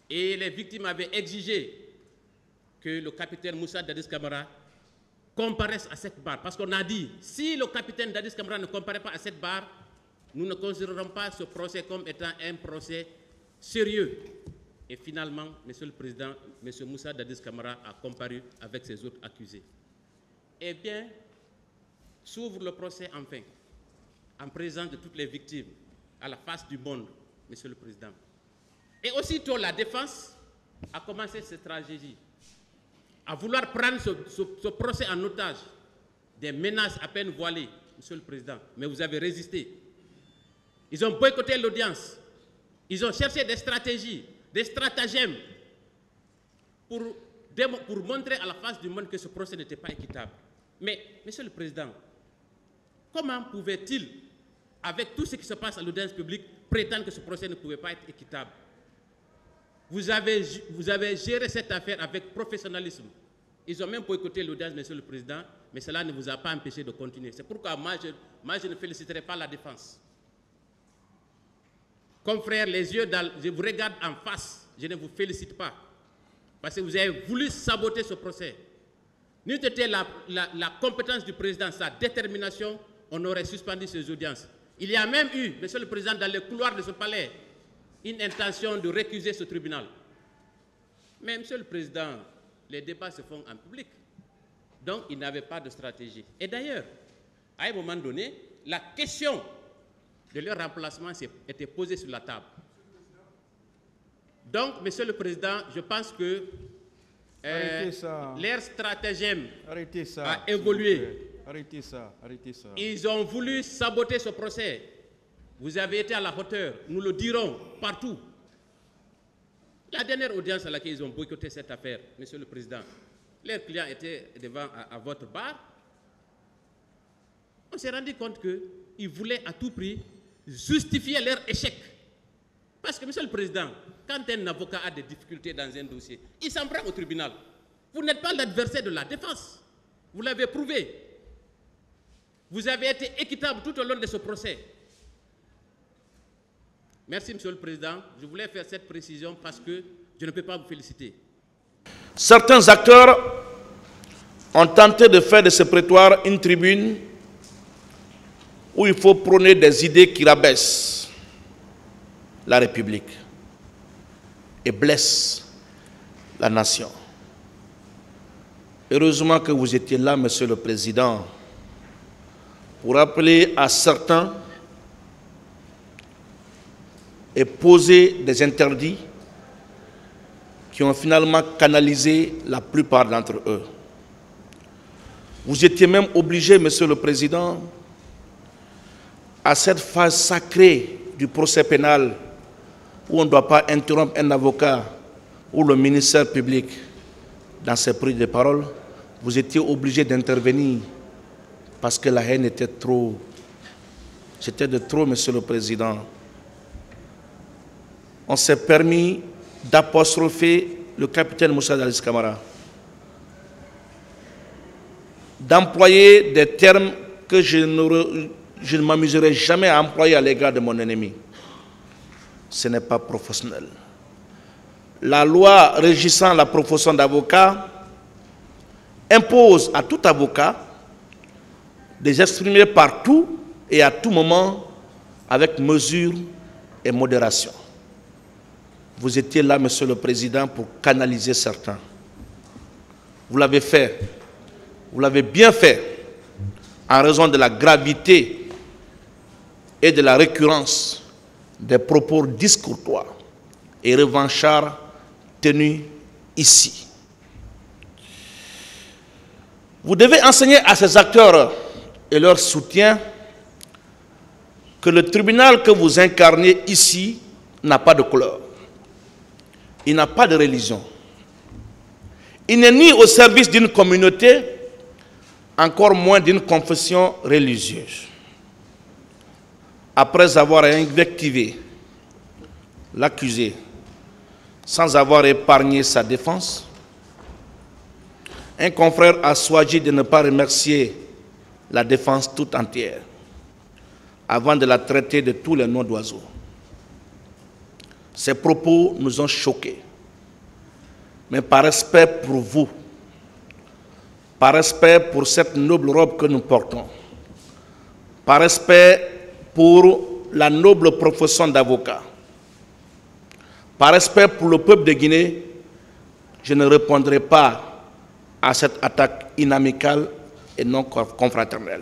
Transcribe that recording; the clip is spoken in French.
Et les victimes avaient exigé que le capitaine Moussa Dadis Camara comparaisse à cette barre. Parce qu'on a dit, si le capitaine Dadis Camara ne comparaît pas à cette barre, nous ne considérerons pas ce procès comme étant un procès sérieux. Et finalement, Monsieur le Président, M. Moussa Dadis Camara a comparu avec ses autres accusés. Eh bien, s'ouvre le procès enfin, en présence de toutes les victimes, à la face du monde, Monsieur le Président. Et aussitôt, la défense a commencé cette tragédie, à vouloir prendre ce procès en otage, des menaces à peine voilées, Monsieur le Président, mais vous avez résisté. Ils ont boycotté l'audience, ils ont cherché des stratégies, des stratagèmes pour montrer à la face du monde que ce procès n'était pas équitable. Mais, Monsieur le Président, comment pouvait-il, avec tout ce qui se passe à l'audience publique, prétendre que ce procès ne pouvait pas être équitable? Vous avez géré cette affaire avec professionnalisme. Ils ont même boycotté l'audience, Monsieur le Président, mais cela ne vous a pas empêché de continuer. C'est pourquoi moi, je ne féliciterai pas la défense. Confrères, je vous regarde en face, je ne vous félicite pas, parce que vous avez voulu saboter ce procès. N'eût été la compétence du président, sa détermination, on aurait suspendu ces audiences. Il y a même eu, Monsieur le Président, dans les couloirs de ce palais, une intention de récuser ce tribunal. Mais, Monsieur le Président, les débats se font en public. Donc, il n'avait pas de stratégie. Et d'ailleurs, à un moment donné, la question de leur remplacement était posée sur la table. Donc, Monsieur le Président, je pense que leur stratagème a évolué. Arrêtez ça, arrêtez ça. Ils ont voulu saboter ce procès. Vous avez été à la hauteur, nous le dirons partout. La dernière audience à laquelle ils ont boycotté cette affaire, Monsieur le Président, leurs clients étaient devant à votre bar. On s'est rendu compte qu'ils voulaient à tout prix justifier leur échec. Parce que, Monsieur le Président, quand un avocat a des difficultés dans un dossier, il s'en prend au tribunal. Vous n'êtes pas l'adversaire de la défense. Vous l'avez prouvé. Vous avez été équitable tout au long de ce procès. Merci, Monsieur le Président. Je voulais faire cette précision parce que je ne peux pas vous féliciter. Certains acteurs ont tenté de faire de ce prétoire une tribune où il faut prôner des idées qui rabaissent la République et blessent la nation. Heureusement que vous étiez là, Monsieur le Président, pour rappeler à certains et poser des interdits qui ont finalement canalisé la plupart d'entre eux. Vous étiez même obligé, Monsieur le Président, à cette phase sacrée du procès pénal où on ne doit pas interrompre un avocat ou le ministère public dans ses prises de parole, vous étiez obligé d'intervenir parce que la haine était trop. C'était de trop, Monsieur le Président. On s'est permis d'apostropher le capitaine Moussa Dadis Camara, d'employer des termes que je ne m'amuserai jamais à employer à l'égard de mon ennemi. Ce n'est pas professionnel. La loi régissant la profession d'avocat impose à tout avocat de s'exprimer partout et à tout moment avec mesure et modération. Vous étiez là, Monsieur le Président, pour canaliser certains. Vous l'avez fait. Vous l'avez bien fait en raison de la gravité et de la récurrence des propos discourtois et revanchards tenus ici. Vous devez enseigner à ces acteurs et leurs soutiens que le tribunal que vous incarnez ici n'a pas de couleur. Il n'a pas de religion. Il n'est ni au service d'une communauté, encore moins d'une confession religieuse. Après avoir invectivé l'accusé sans avoir épargné sa défense, un confrère a choisi de ne pas remercier la défense toute entière avant de la traiter de tous les noms d'oiseaux. Ces propos nous ont choqués. mais par respect pour vous, par respect pour cette noble robe que nous portons, par respect pour la noble profession d'avocat, par respect pour le peuple de Guinée, je ne répondrai pas à cette attaque inamicale et non confraternelle.